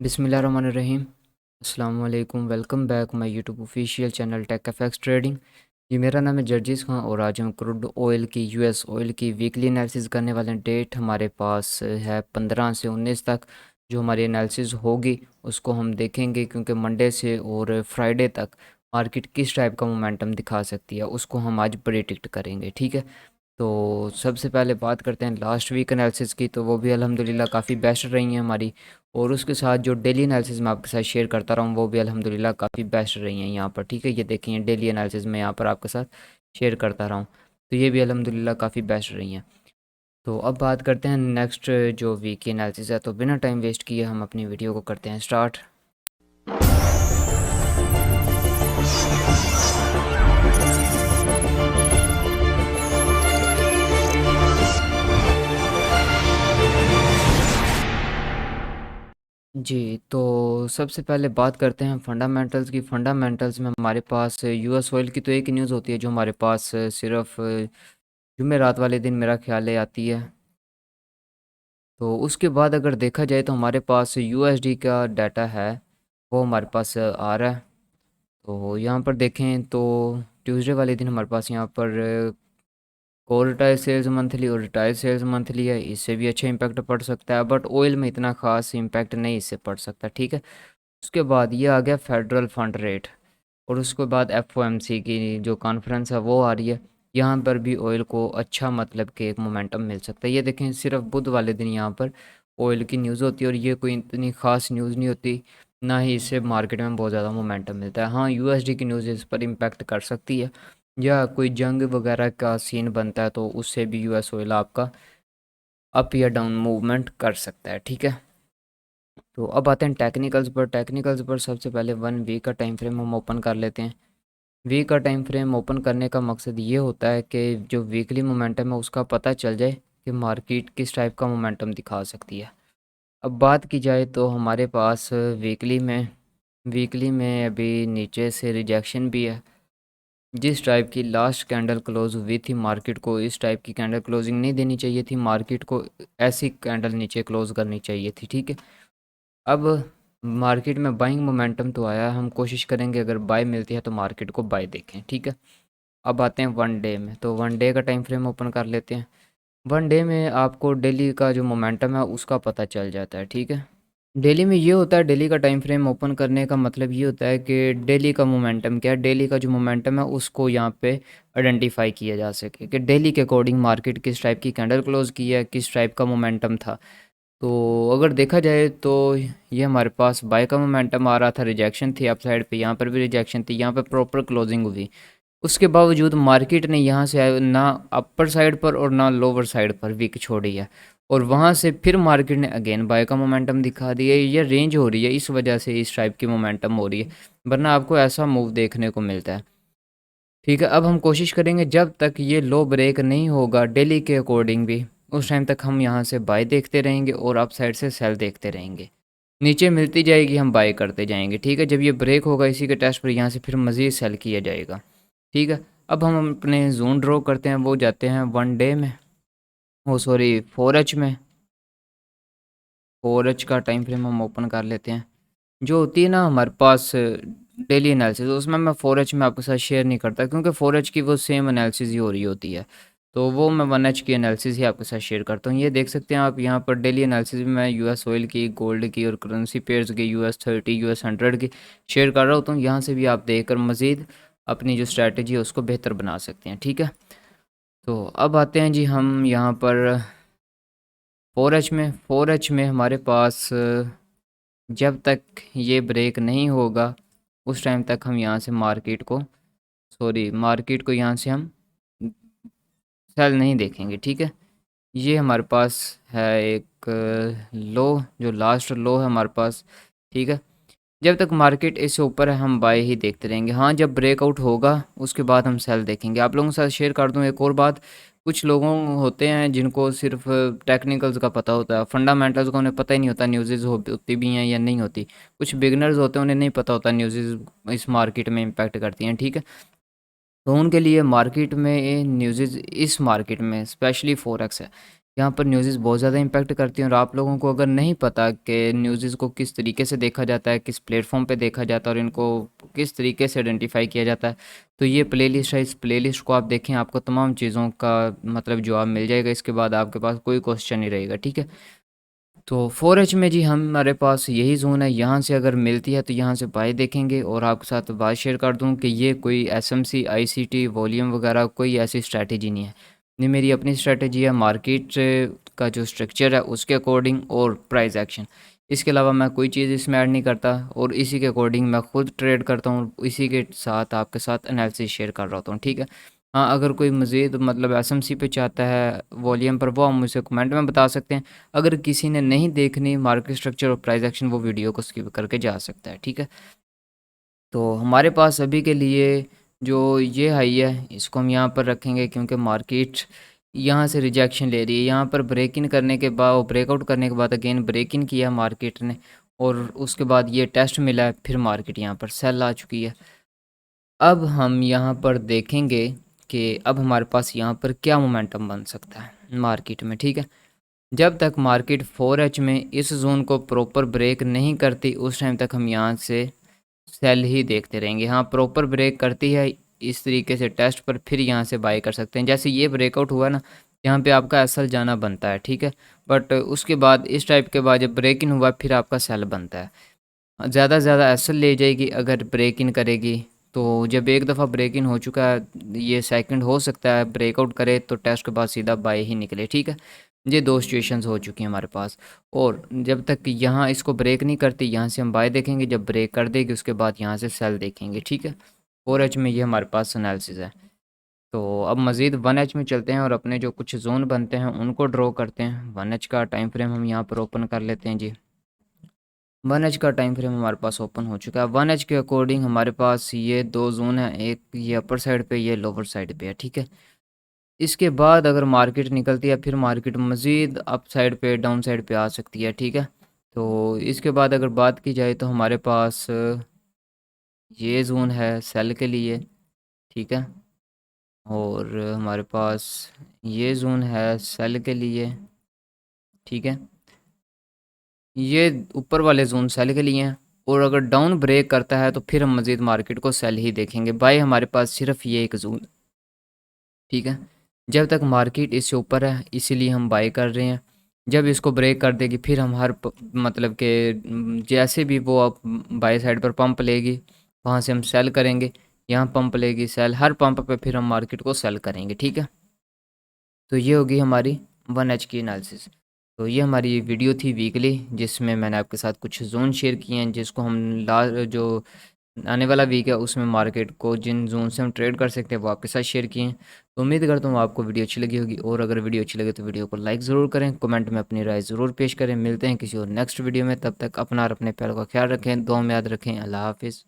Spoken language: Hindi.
बिस्मिल्लाहिर्रहमानिर्रहीम। अस्सलाम वालेकुम। Welcome back my YouTube official channel tech FX trading. जी, मेरा नाम है जर्जिस खान और आज हम क्रूड ऑयल की यूएस ऑयल की वीकली एनालिसिस करने वाले हैं। डेट हमारे पास है 15 से 19 तक। जो हमारी एनालिसिस होगी उसको हम देखेंगे, क्योंकि मंडे से और फ्राइडे तक मार्केट किस टाइप का मोमेंटम दिखा सकती है उसको हम आज प्रेडिक्ट करेंगे। ठीक है, तो सबसे पहले बात करते हैं लास्ट वीक एनालिसिस की, तो वो भी अल्हम्दुलिल्लाह काफ़ी बेस्ट रही हैं हमारी। और उसके साथ जो डेली एनालिसिस मैं आपके साथ शेयर करता रहा हूँ वो भी अल्हम्दुलिल्लाह काफ़ी बेस्ट रही हैं यहाँ पर। ठीक है, ये देखिए डेली एनालिसिस मैं यहाँ पर आपके साथ शेयर करता रहा हूँ, तो ये भी अल्हम्दुलिल्लाह काफ़ी बेस्ट रही हैं। तो अब बात करते हैं नेक्स्ट जो वीक की एनालिसिस है, तो बिना टाइम वेस्ट किए हम अपनी वीडियो को करते हैं स्टार्ट। जी, तो सबसे पहले बात करते हैं फंडामेंटल्स की। फंडामेंटल्स में हमारे पास यूएस ऑयल की तो एक ही न्यूज़ होती है जो हमारे पास सिर्फ जुमेरात वाले दिन मेरा ख्याल है आती है। तो उसके बाद अगर देखा जाए तो हमारे पास यूएसडी का डाटा है, वो हमारे पास आ रहा है। तो यहाँ पर देखें तो ट्यूसडे वाले दिन हमारे पास यहाँ पर कोर रिटायर सेल्स मंथली और रिटायर सेल्स मंथली है, इससे भी अच्छा इम्पैक्ट पड़ सकता है, बट ऑयल में इतना खास इम्पैक्ट नहीं इससे पड़ सकता। ठीक है, उसके बाद ये आ गया फेडरल फंड रेट, और उसके बाद एफओएमसी की जो कॉन्फ्रेंस है वो आ रही है। यहाँ पर भी ऑयल को अच्छा मतलब कि एक मोमेंटम मिल सकता है। ये देखें सिर्फ बुध वाले दिन यहाँ पर ऑयल की न्यूज़ होती है, और ये कोई इतनी ख़ास न्यूज़ नहीं होती, ना ही इससे मार्केट में बहुत ज़्यादा मोमेंटम मिलता है। हाँ, यूएसडी की न्यूज़ इस पर इम्पैक्ट कर सकती है, या कोई जंग वगैरह का सीन बनता है तो उससे भी यूएस ऑयल आपका अप या डाउन मूवमेंट कर सकता है। ठीक है, तो अब आते हैं टेक्निकल्स पर। टेक्निकल्स पर सबसे पहले 1 वीक का टाइम फ्रेम हम ओपन कर लेते हैं। वीक का टाइम फ्रेम ओपन करने का मकसद ये होता है कि जो वीकली मोमेंटम है उसका पता चल जाए कि मार्केट किस टाइप का मोमेंटम दिखा सकती है। अब बात की जाए तो हमारे पास वीकली में अभी नीचे से रिजेक्शन भी है। जिस टाइप की लास्ट कैंडल क्लोज हुई थी, मार्केट को इस टाइप की कैंडल क्लोजिंग नहीं देनी चाहिए थी, मार्केट को ऐसी कैंडल नीचे क्लोज करनी चाहिए थी। ठीक है, अब मार्केट में बाइंग मोमेंटम तो आया है, हम कोशिश करेंगे अगर बाय मिलती है तो मार्केट को बाय देखें। ठीक है, अब आते हैं 1 डे में, तो 1 डे का टाइम फ्रेम ओपन कर लेते हैं। 1 डे में आपको डेली का जो मोमेंटम है उसका पता चल जाता है। ठीक है, डेली में ये होता है, डेली का टाइम फ्रेम ओपन करने का मतलब ये होता है कि डेली का मोमेंटम क्या है, डेली का जो मोमेंटम है उसको यहाँ पे आइडेंटिफाई किया जा सके कि डेली के अकॉर्डिंग मार्केट किस टाइप की कैंडल क्लोज की है, किस टाइप का मोमेंटम था। तो अगर देखा जाए तो ये हमारे पास बाय का मोमेंटम आ रहा था, रिजेक्शन थी अप साइड पे, यहाँ पर भी रिजेक्शन थी, यहाँ पर प्रॉपर क्लोजिंग हुई। उसके बावजूद मार्केट ने यहाँ से ना अपर साइड पर और ना लोअर साइड पर वीक छोड़ी है, और वहाँ से फिर मार्केट ने अगेन बाय का मोमेंटम दिखा दिया। ये रेंज हो रही है, इस वजह से इस टाइप की मोमेंटम हो रही है, वरना आपको ऐसा मूव देखने को मिलता है। ठीक है, अब हम कोशिश करेंगे जब तक ये लो ब्रेक नहीं होगा डेली के अकॉर्डिंग भी, उस टाइम तक हम यहाँ से बाय देखते रहेंगे और अप साइड से सेल देखते रहेंगे। नीचे मिलती जाएगी हम बाय करते जाएंगे। ठीक है, जब ये ब्रेक होगा इसी के टेस्ट पर यहाँ से फिर मज़ीद सेल किया जाएगा। ठीक है, अब हम अपने जोन ड्रॉ करते हैं, वो जाते हैं 1 डे में, ओ सॉरी 4H में। 4H का टाइम फ्रेम हम ओपन कर लेते हैं। जो होती है ना हमारे पास डेली एनालिसिस, उसमें मैं 4H में आपके साथ शेयर नहीं करता, क्योंकि 4H की वो सेम एनालिसिस ही हो रही होती है, तो वो मैं 1H की एनालिसिस ही आपके साथ शेयर करता हूँ। ये देख सकते हैं आप यहाँ पर डेली एनालिसिस में मैं यूएस ऑयल की, गोल्ड की और करेंसी पेयर्स की US30 US100 की शेयर कर रहा होता हूँ। यहाँ से भी आप देखकर मज़ीद अपनी जो स्ट्रैटेजी है उसको बेहतर बना सकते हैं। ठीक है, तो अब आते हैं जी हम यहाँ पर 4H में हमारे पास जब तक ये ब्रेक नहीं होगा उस टाइम तक हम यहाँ से मार्केट को यहाँ से हम सेल नहीं देखेंगे। ठीक है, ये हमारे पास है एक लो, जो लास्ट लो है हमारे पास। ठीक है, जब तक मार्केट इससे ऊपर है हम बाय ही देखते रहेंगे। हाँ, जब ब्रेकआउट होगा उसके बाद हम सेल देखेंगे। आप लोगों के साथ शेयर कर दूं एक और बात, कुछ लोगों होते हैं जिनको सिर्फ टेक्निकल्स का पता होता है, फंडामेंटल्स का उन्हें पता ही नहीं होता न्यूज़ होती भी हैं या नहीं होती। कुछ बिगनर्स होते हैं, उन्हें नहीं पता होता न्यूज़ इस मार्केट में इम्पैक्ट करती हैं। ठीक है, तो उनके लिए मार्केट में न्यूज़ इस मार्केट में स्पेशली 4X है, यहाँ पर न्यूज़ बहुत ज़्यादा इम्पैक्ट करती हैं और आप लोगों को अगर नहीं पता कि न्यूज़ को किस तरीके से देखा जाता है, किस प्लेटफॉर्म पे देखा जाता है और इनको किस तरीके से आइडेंटिफाई किया जाता है, तो ये प्लेलिस्ट है। इस प्लेलिस्ट को आप देखें, आपको तमाम चीज़ों का मतलब जवाब मिल जाएगा। इसके बाद आपके पास कोई क्वेश्चन नहीं रहेगा, ठीक है। तो 4H में जी हमारे पास यही जोन है। यहाँ से अगर मिलती है तो यहाँ से बाय देखेंगे। और आपके साथ बात शेयर कर दूँ कि ये कोई SMC ICT वॉल्यूम वगैरह कोई ऐसी स्ट्रैटेजी नहीं है। ये मेरी अपनी स्ट्रैटेजी है, मार्केट का जो स्ट्रक्चर है उसके अकॉर्डिंग और प्राइस एक्शन। इसके अलावा मैं कोई चीज़ इसमें ऐड नहीं करता और इसी के अकॉर्डिंग मैं खुद ट्रेड करता हूँ। इसी के साथ आपके साथ एनालिसिस शेयर कर रहा हूँ, ठीक है। हाँ, अगर कोई मज़ीद मतलब SMC पे चाहता है वॉल्यूम पर, वो हम मुझे कमेंट में बता सकते हैं। अगर किसी ने नहीं देखनी मार्केट स्ट्रक्चर और प्राइस एक्शन, वो वीडियो को स्किप करके जा सकता है, ठीक है। तो हमारे पास अभी के लिए जो ये हाई है इसको हम यहाँ पर रखेंगे, क्योंकि मार्केट यहाँ से रिजेक्शन ले रही है। यहाँ पर ब्रेक इन करने के बाद, ब्रेकआउट करने के बाद अगेन ब्रेक इन किया मार्केट ने और उसके बाद ये टेस्ट मिला है, फिर मार्केट यहाँ पर सेल आ चुकी है। अब हम यहाँ पर देखेंगे कि अब हमारे पास यहाँ पर क्या मोमेंटम बन सकता है मार्केट में, ठीक है। जब तक मार्केट 4H में इस जोन को प्रॉपर ब्रेक नहीं करती उस टाइम तक हम यहाँ से सेल ही देखते रहेंगे। हाँ, प्रॉपर ब्रेक करती है इस तरीके से टेस्ट पर, फिर यहाँ से बाय कर सकते हैं। जैसे ये ब्रेकआउट हुआ ना, यहाँ पे आपका एसएल जाना बनता है, ठीक है। बट उसके बाद इस टाइप के बाद जब ब्रेक इन हुआ फिर आपका सेल बनता है। ज़्यादा से ज़्यादा एसएल ले जाएगी अगर ब्रेक इन करेगी। तो जब एक दफ़ा ब्रेक इन हो चुका है, ये सेकंड हो सकता है ब्रेकआउट करे तो टेस्ट के बाद सीधा बाय ही निकले, ठीक है। ये दो सिचुएशंस हो चुकी हैं हमारे पास। और जब तक यहाँ इसको ब्रेक नहीं करती, यहाँ से हम बाय देखेंगे। जब ब्रेक कर देगी उसके बाद यहाँ से सेल देखेंगे, ठीक है। 4H में ये हमारे पास एनालिसिस है। तो अब मज़ीद 1H में चलते हैं और अपने जो कुछ जोन बनते हैं उनको ड्रॉ करते हैं। 1H का टाइम फ्रेम हम यहाँ पर ओपन कर लेते हैं जी। 1H का टाइम फ्रेम हमारे पास ओपन हो चुका है। 1H के अकॉर्डिंग हमारे पास ये दो जोन है, एक ये अपर साइड पे, ये लोअर साइड पे है, ठीक है। इसके बाद अगर मार्केट निकलती है फिर मार्केट मज़ीद अप साइड पे, डाउन साइड पे आ सकती है, ठीक है। तो इसके बाद अगर बात की जाए तो हमारे पास ये जोन है सेल के लिए, ठीक है। और हमारे पास ये जोन है सेल के लिए, ठीक है। ये ऊपर वाले जोन सेल के लिए हैं। और अगर डाउन ब्रेक करता है तो फिर हम मज़ीद मार्केट को सेल ही देखेंगे। बाय हमारे पास सिर्फ ये एक जोन, ठीक है। जब तक मार्केट इससे ऊपर है इसीलिए हम बाय कर रहे हैं। जब इसको ब्रेक कर देगी फिर हम मतलब कि जैसे भी वो अब बाय साइड पर पंप लेगी वहाँ से हम सेल करेंगे। यहाँ पंप लेगी सेल, हर पंप पे फिर हम मार्केट को सेल करेंगे, ठीक है। तो ये होगी हमारी 1H की एनालिसिस। तो ये हमारी वीडियो थी वीकली, जिसमें मैंने आपके साथ कुछ जोन शेयर किए हैं जिसको हम जो आने वाला वीक है उसमें मार्केट को जिन जोन से हम ट्रेड कर सकते हैं वो आपके साथ शेयर किए हैं। तो उम्मीद करता हूँ आपको वीडियो अच्छी लगी होगी। और अगर वीडियो अच्छी लगे तो वीडियो को लाइक ज़रूर करें, कमेंट में अपनी राय ज़रूर पेश करें। मिलते हैं किसी और नेक्स्ट वीडियो में, तब तक अपना और अपने प्यार का ख्याल रखें, दुआ में याद रखें। अल्लाह हाफिज़।